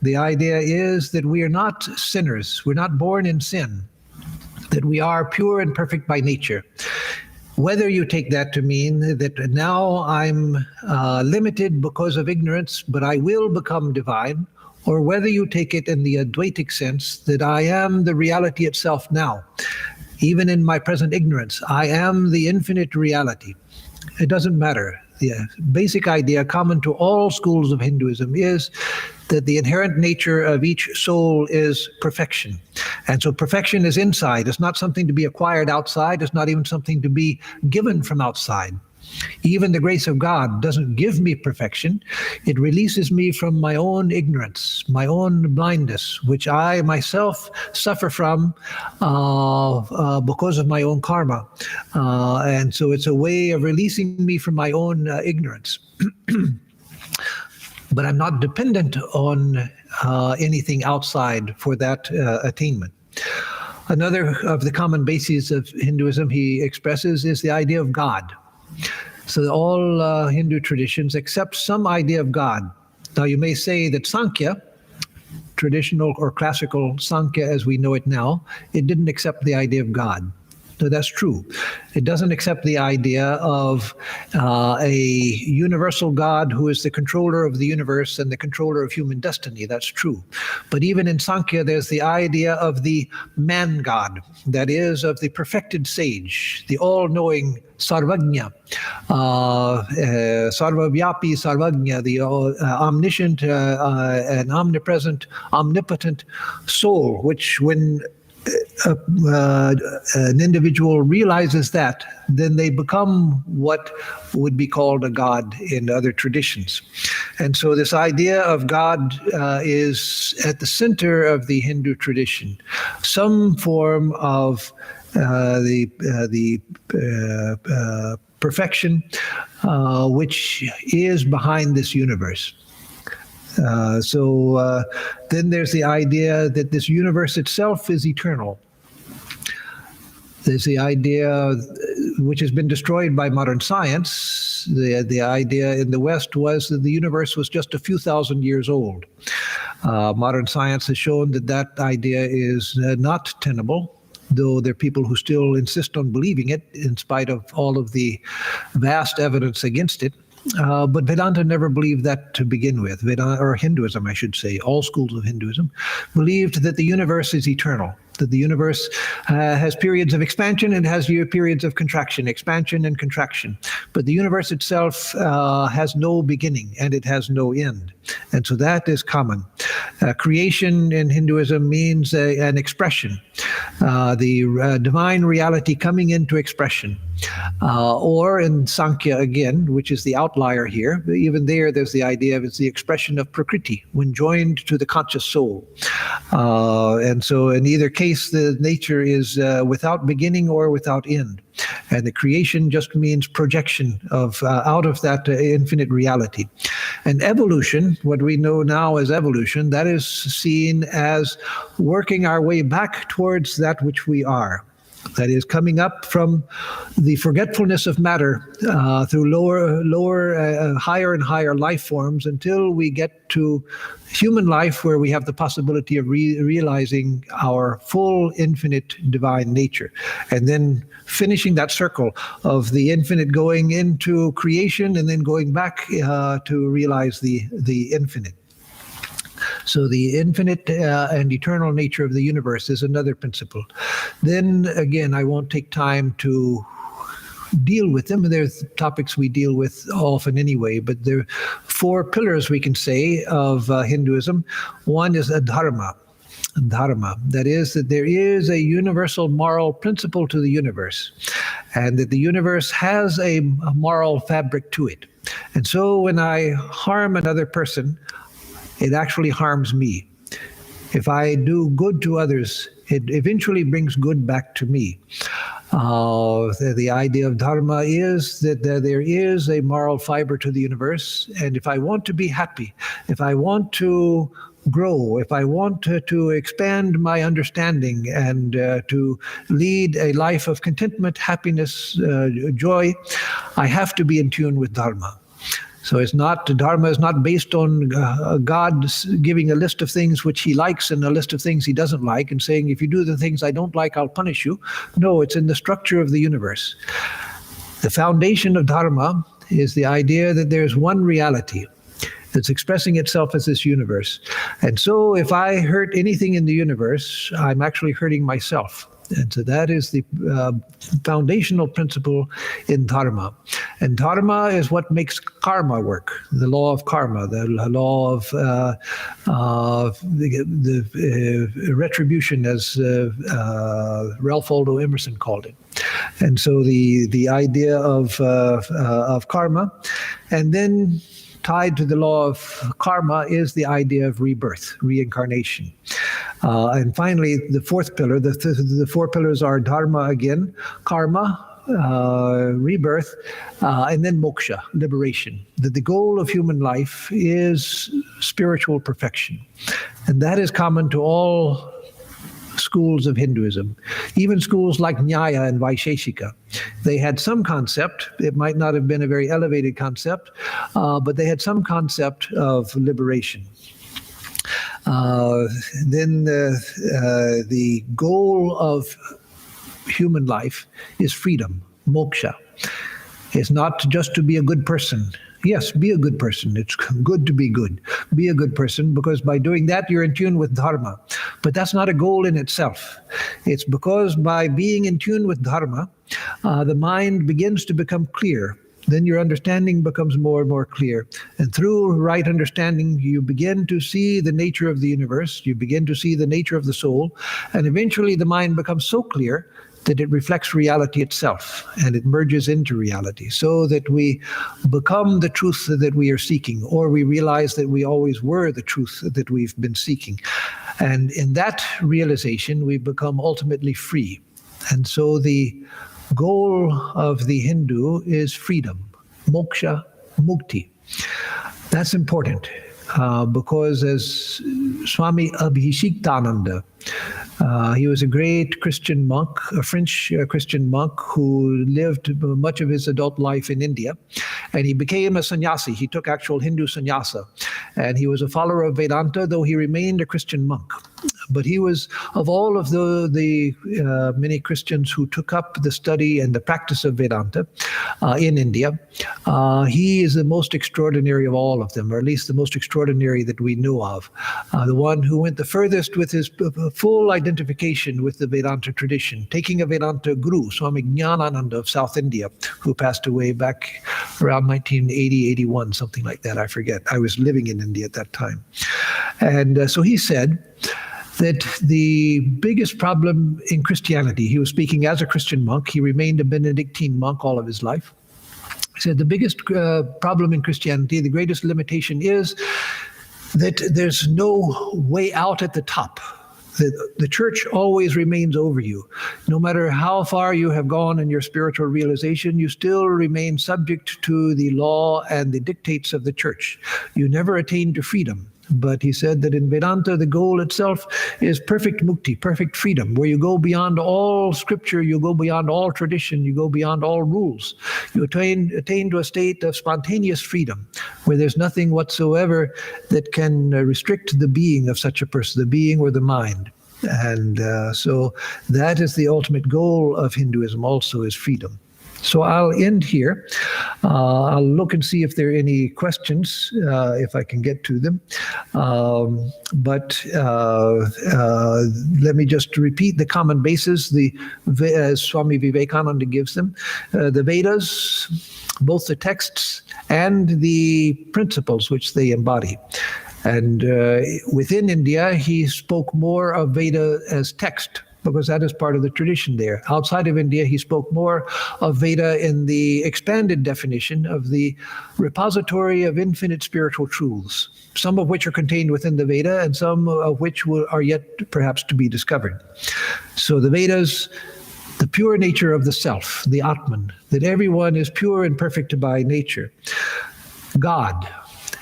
the idea is that we are not sinners. We're not born in sin, that we are pure and perfect by nature. Whether you take that to mean that now I'm limited because of ignorance, but I will become divine, or whether you take it in the Advaitic sense that I am the reality itself now. Even in my present ignorance, I am the infinite reality. It doesn't matter. The basic idea common to all schools of Hinduism is that the inherent nature of each soul is perfection. And so perfection is inside. It's not something to be acquired outside. It's not even something to be given from outside. Even the grace of God doesn't give me perfection. It releases me from my own ignorance, my own blindness, which I myself suffer from because of my own karma. And so it's a way of releasing me from my own ignorance. But I'm not dependent on anything outside for that attainment. Another of the common bases of Hinduism he expresses is the idea of God. So all Hindu traditions accept some idea of God. Now you may say that Sankhya, traditional or classical Sankhya as we know it now, it didn't accept the idea of God. No, that's true. It doesn't accept the idea of a universal God who is the controller of the universe and the controller of human destiny. That's true. But even in Sankhya, there's the idea of the man God, that is, of the perfected sage, the all-knowing Sarvagnya, Sarvavyapi Sarvagnya, the omniscient and omnipresent, omnipotent soul, which when an individual realizes that, then they become what would be called a god in other traditions. And so this idea of God is at the center of the Hindu tradition, some form of the perfection which is behind this universe. Then there's the idea that this universe itself is eternal. There's the idea which has been destroyed by modern science. The idea in the West was that the universe was just a few thousand years old. Modern science has shown that that idea is not tenable, though there are people who still insist on believing it in spite of all of the vast evidence against it. But Vedanta never believed that to begin with. Vedanta, or Hinduism, I should say, all schools of Hinduism, believed that the universe is eternal, that the universe has periods of expansion and has periods of contraction, expansion and contraction. But the universe itself has no beginning and it has no end. And so that is common. Creation in Hinduism means an expression, the divine reality coming into expression. Or in Sankhya again, which is the outlier here, even there's the idea of it's the expression of Prakriti when joined to the conscious soul. And so in either case, the nature is without beginning or without end. And the creation just means projection of out of that infinite reality. And evolution, what we know now as evolution, that is seen as working our way back towards that which we are. That is coming up from the forgetfulness of matter through higher and higher life forms until we get to human life where we have the possibility of realizing our full infinite divine nature. And then finishing that circle of the infinite going into creation and then going back to realize the infinite. So the infinite and eternal nature of the universe is another principle. Then again, I won't take time to deal with them. There's topics we deal with often anyway, but there are four pillars we can say of Hinduism. One is a Dharma. Dharma. That is, that there is a universal moral principle to the universe, and that the universe has a moral fabric to it. And so when I harm another person, it actually harms me. If I do good to others, it eventually brings good back to me. The idea of Dharma is that there is a moral fiber to the universe, and if I want to be happy, if I want to grow, if I want to expand my understanding and to lead a life of contentment, happiness, joy, I have to be in tune with Dharma. So Dharma is not based on God giving a list of things which he likes and a list of things he doesn't like and saying, if you do the things I don't like, I'll punish you. No, it's in the structure of the universe. The foundation of Dharma is the idea that there's one reality that's expressing itself as this universe. And so if I hurt anything in the universe, I'm actually hurting myself. And so that is the foundational principle in Dharma. And Dharma is what makes karma work, the law of karma, the law of the retribution, as Ralph Waldo Emerson called it. And so the idea of karma, and then tied to the law of karma is the idea of rebirth, reincarnation. And finally, the fourth pillar, the four pillars are Dharma again, karma, rebirth, and then moksha, liberation. That the goal of human life is spiritual perfection. And that is common to all schools of Hinduism, even schools like Nyaya and Vaisheshika. They had some concept. It might not have been a very elevated concept, but they had some concept of liberation. Then the goal of human life is freedom, moksha. It's not just to be a good person. Yes, be a good person. It's good to be good. Be a good person, because by doing that, you're in tune with Dharma. But that's not a goal in itself. It's because by being in tune with Dharma, the mind begins to become clear. Then your understanding becomes more and more clear. And through right understanding, you begin to see the nature of the universe. You begin to see the nature of the soul. And eventually the mind becomes so clear that it reflects reality itself, and it merges into reality, so that we become the truth that we are seeking, or we realize that we always were the truth that we've been seeking. And in that realization, we become ultimately free. And so the goal of the Hindu is freedom, moksha, mukti. That's important, because as Swami Vivekananda, he was a great Christian monk, a French Christian monk who lived much of his adult life in India. And he became a sannyasi. He took actual Hindu sannyasa. And he was a follower of Vedanta, though he remained a Christian monk. But he was, of all of the many Christians who took up the study and the practice of Vedanta in India, he is the most extraordinary of all of them, or at least the most extraordinary that we know of. The one who went the furthest with his full identification with the Vedanta tradition, taking a Vedanta guru, Swami Vivekananda of South India, who passed away back around 1980, 81, something like that, I forget. I was living in India at that time. And so he said that the biggest problem in Christianity, he was speaking as a Christian monk, he remained a Benedictine monk all of his life. He said the biggest problem in Christianity, the greatest limitation is that there's no way out at the top. The church always remains over you. No matter how far you have gone in your spiritual realization, you still remain subject to the law and the dictates of the church. You never attain to freedom. But he said that in Vedanta, the goal itself is perfect mukti, perfect freedom, where you go beyond all scripture, you go beyond all tradition, you go beyond all rules. You attain to a state of spontaneous freedom, where there's nothing whatsoever that can restrict the being of such a person, the being or the mind. And so that is the ultimate goal of Hinduism also, is freedom. So I'll end here. I'll look and see if there are any questions, if I can get to them. But let me just repeat the common bases, as Swami Vivekananda gives them. The Vedas, both the texts and the principles which they embody. And within India, he spoke more of Veda as text, because that is part of the tradition there. Outside of India, he spoke more of Veda in the expanded definition of the repository of infinite spiritual truths, some of which are contained within the Veda and some of which are yet perhaps to be discovered. So the Vedas, the pure nature of the self, the Atman, that everyone is pure and perfect by nature. God.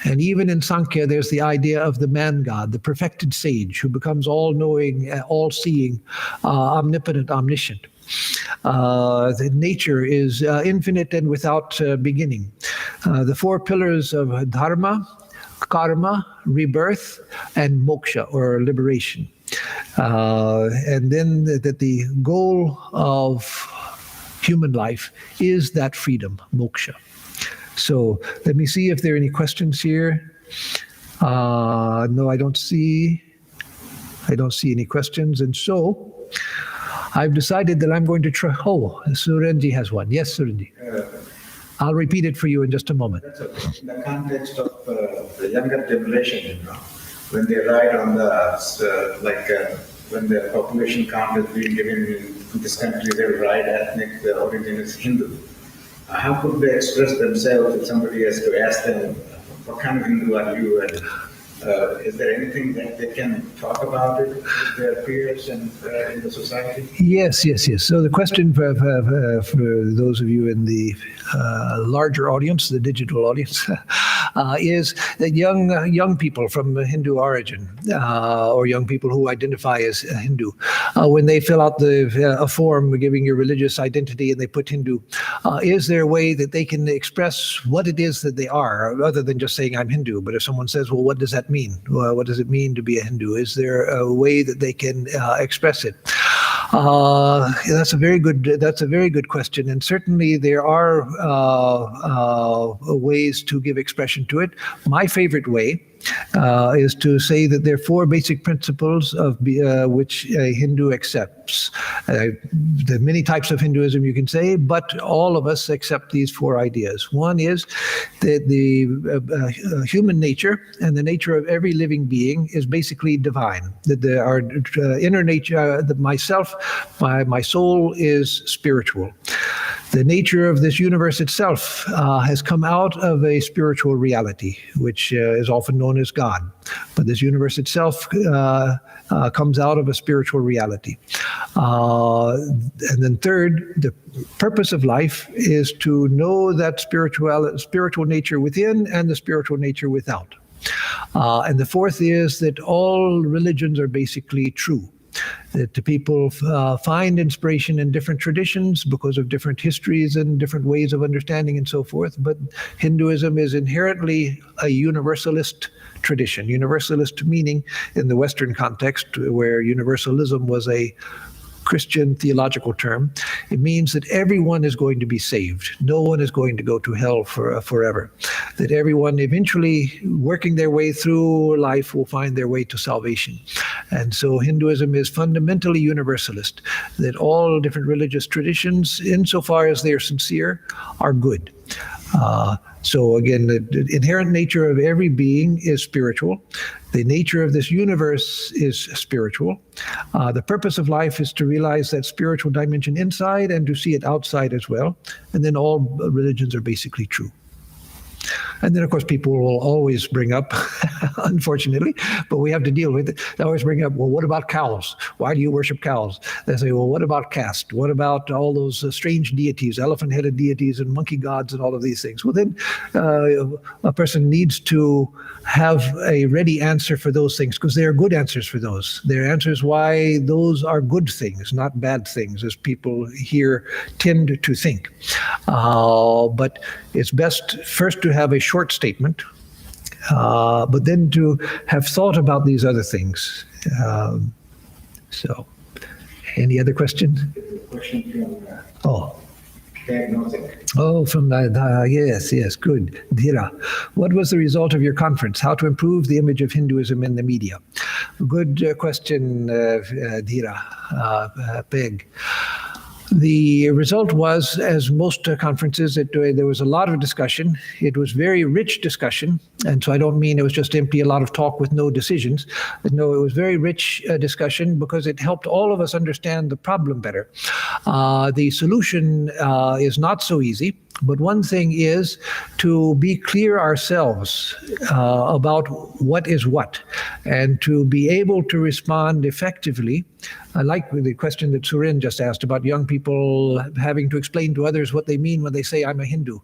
And even in Sankhya, there's the idea of the man-God, the perfected sage who becomes all-knowing, all-seeing, omnipotent, omniscient. The nature is infinite and without beginning. The four pillars of Dharma, karma, rebirth, and moksha, or liberation. And then that the goal of human life is that freedom, moksha. So let me see if there are any questions here. No, I don't see any questions. And so I've decided that I'm going to try. Oh, Surenji has one. Yes, Surenji. I'll repeat it for you in just a moment. That's okay. In the context of the younger generation, when they ride on the, when the population count is being given in this country, they ride ethnic, the origin is Hindu. How could they express themselves if somebody has to ask them, what kind of Hindu are you? And is there anything that they can talk about it with their peers and in the society? Yes. So the question for those of you in the larger audience, the digital audience, is that young people from Hindu origin, or young people who identify as Hindu, when they fill out a form giving your religious identity and they put Hindu, is there a way that they can express what it is that they are, other than just saying I'm Hindu? But if someone says, well, what does that mean? Well, what does it mean to be a Hindu? Is there a way that they can express it? That's a very good question, and certainly there are ways to give expression to it. My favorite way is to say that there are four basic principles of which a Hindu accepts. There are many types of Hinduism, you can say, but all of us accept these four ideas. One is that the human nature and the nature of every living being is basically divine. That our inner nature, my soul is spiritual. The nature of this universe itself has come out of a spiritual reality, which is often known as God. But this universe itself comes out of a spiritual reality. And then third, the purpose of life is to know that spiritual nature within and the spiritual nature without. And the fourth is that all religions are basically true. That the people find inspiration in different traditions because of different histories and different ways of understanding and so forth. But Hinduism is inherently a universalist tradition. Universalist meaning, in the Western context, where universalism was a Christian theological term, it means that everyone is going to be saved. No one is going to go to hell forever. That everyone eventually, working their way through life, will find their way to salvation. And so Hinduism is fundamentally universalist, that all different religious traditions, insofar as they are sincere, are good. So again, the inherent nature of every being is spiritual. The nature of this universe is spiritual. The purpose of life is to realize that spiritual dimension inside and to see it outside as well. And then all religions are basically true. And then, of course, people will always bring up, unfortunately, but we have to deal with it. They always bring up, well, what about cows? Why do you worship cows? They say, well, what about caste? What about all those strange deities, elephant-headed deities and monkey gods and all of these things? Well, then a person needs to have a ready answer for those things, because they are good answers for those. They're answers why those are good things, not bad things, as people here tend to think. But it's best first to have a short statement, but then to have thought about these other things. So, any other questions? Question from Oh, diagnosing. Oh, from yes, good. Dhira. What was the result of your conference? How to improve the image of Hinduism in the media? Good question, Dhira, Peg. The result was, as most conferences, there was a lot of discussion. It was very rich discussion. And so I don't mean it was just empty, a lot of talk with no decisions. No, it was very rich discussion because it helped all of us understand the problem better. The solution is not so easy. But one thing is to be clear ourselves about what is what, and to be able to respond effectively. I like the question that Surin just asked about young people having to explain to others what they mean when they say, I'm a Hindu.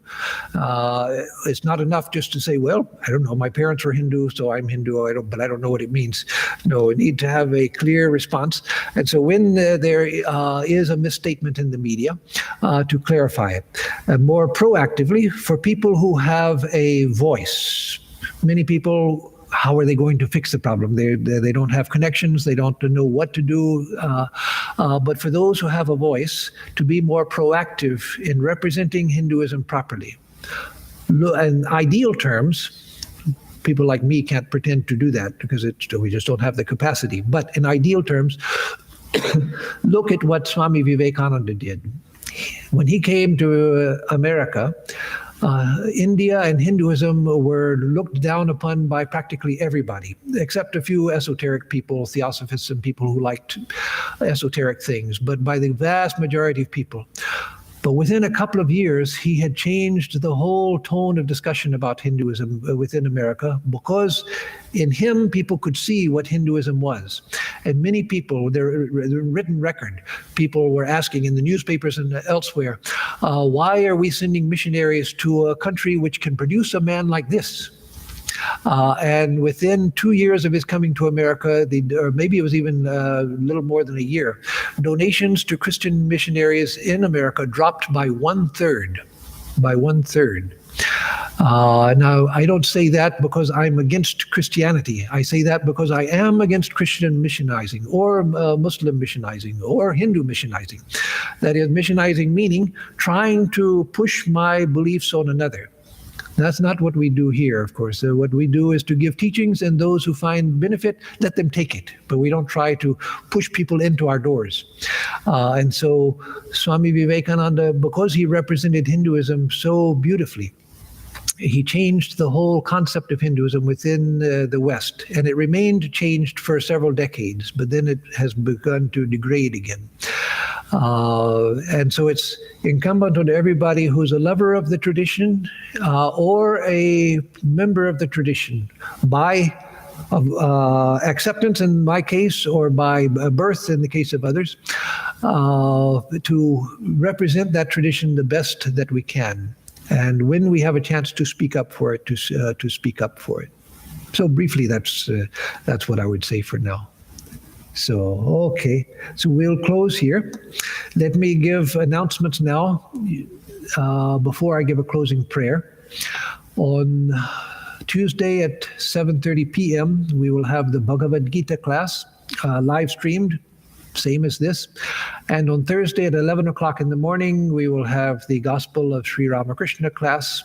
It's not enough just to say, well, I don't know, my parents were Hindu, so I'm Hindu, but I don't know what it means. No, we need to have a clear response. And so when there is a misstatement in the media, to clarify it. More proactively, for people who have a voice, many people, how are they going to fix the problem? They don't have connections, they don't know what to do. But for those who have a voice, to be more proactive in representing Hinduism properly. In ideal terms, people like me can't pretend to do that because we just don't have the capacity. But in ideal terms, look at what Swami Vivekananda did. When he came to America, India and Hinduism were looked down upon by practically everybody, except a few esoteric people, theosophists and people who liked esoteric things, but by the vast majority of people. But within a couple of years, he had changed the whole tone of discussion about Hinduism within America, because in him, people could see what Hinduism was. And many people, their written record, people were asking in the newspapers and elsewhere, why are we sending missionaries to a country which can produce a man like this? And within 2 years of his coming to America, or maybe it was even a little more than a year, donations to Christian missionaries in America dropped by 1/3. Now, I don't say that because I'm against Christianity. I say that because I am against Christian missionizing, or Muslim missionizing, or Hindu missionizing. That is, missionizing meaning trying to push my beliefs on another. That's not what we do here, of course. What we do is to give teachings, and those who find benefit, let them take it. But we don't try to push people into our doors. And so Swami Vivekananda, because he represented Hinduism so beautifully, he changed the whole concept of Hinduism within the West. And it remained changed for several decades, but then it has begun to degrade again. And so it's incumbent on everybody who's a lover of the tradition or a member of the tradition, by acceptance in my case, or by birth in the case of others, to represent that tradition the best that we can. And when we have a chance to speak up for it, to speak up for it. So briefly, that's what I would say for now. So, okay, so we'll close here. Let me give announcements now before I give a closing prayer. On Tuesday at 7:30 p.m., we will have the Bhagavad Gita class live streamed, same as this. And on Thursday at 11 o'clock in the morning, we will have the Gospel of Sri Ramakrishna class,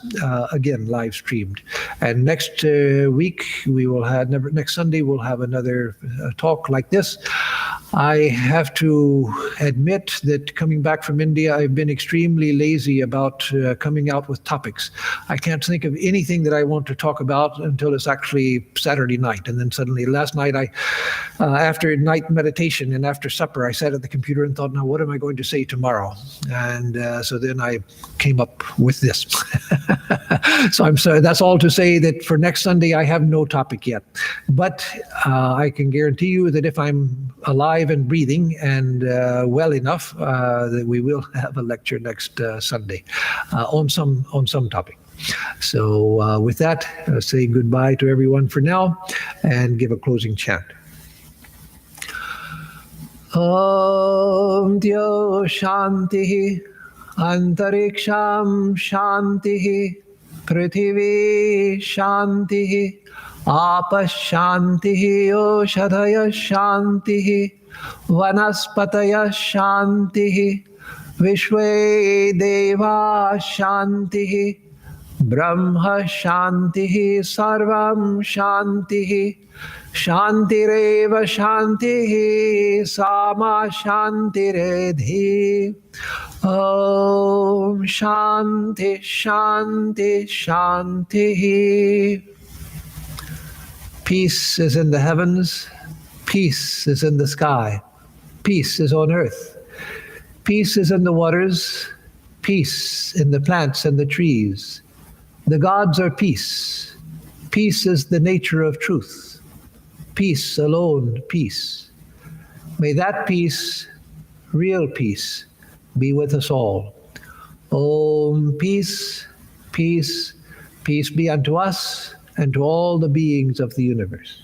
again, live streamed. And next week, next Sunday, we'll have another talk like this. I have to admit that coming back from India, I've been extremely lazy about coming out with topics. I can't think of anything that I want to talk about until it's actually Saturday night. And then suddenly, last night, after night meditation and after supper, I sat at the computer and thought, now what am I going to say tomorrow? And so then I came up with this. So I'm sorry. That's all to say that for next Sunday, I have no topic yet. But I can guarantee you that if I'm alive and breathing and well enough, that we will have a lecture next Sunday on some topic. So with that, say goodbye to everyone for now and give a closing chant. Om Dyo Shanti Antariksham Shanti Prithvi Shanti Apa Shanti Oshadaya Shanti Vanaspataya Shanti Vishwe Deva Shantihi Brahma Shantihi Sarvam Shantihi Shantireva Shantihi Sama Shantiredhi. Om Shanti Shanti Shanti. Peace is in the heavens, peace is in the sky, peace is on earth, peace is in the waters, peace in the plants and the trees. The gods are peace. Peace is the nature of truth. Peace alone, peace. May that peace, real peace, be with us all. Om, peace, peace, peace be unto us and to all the beings of the universe.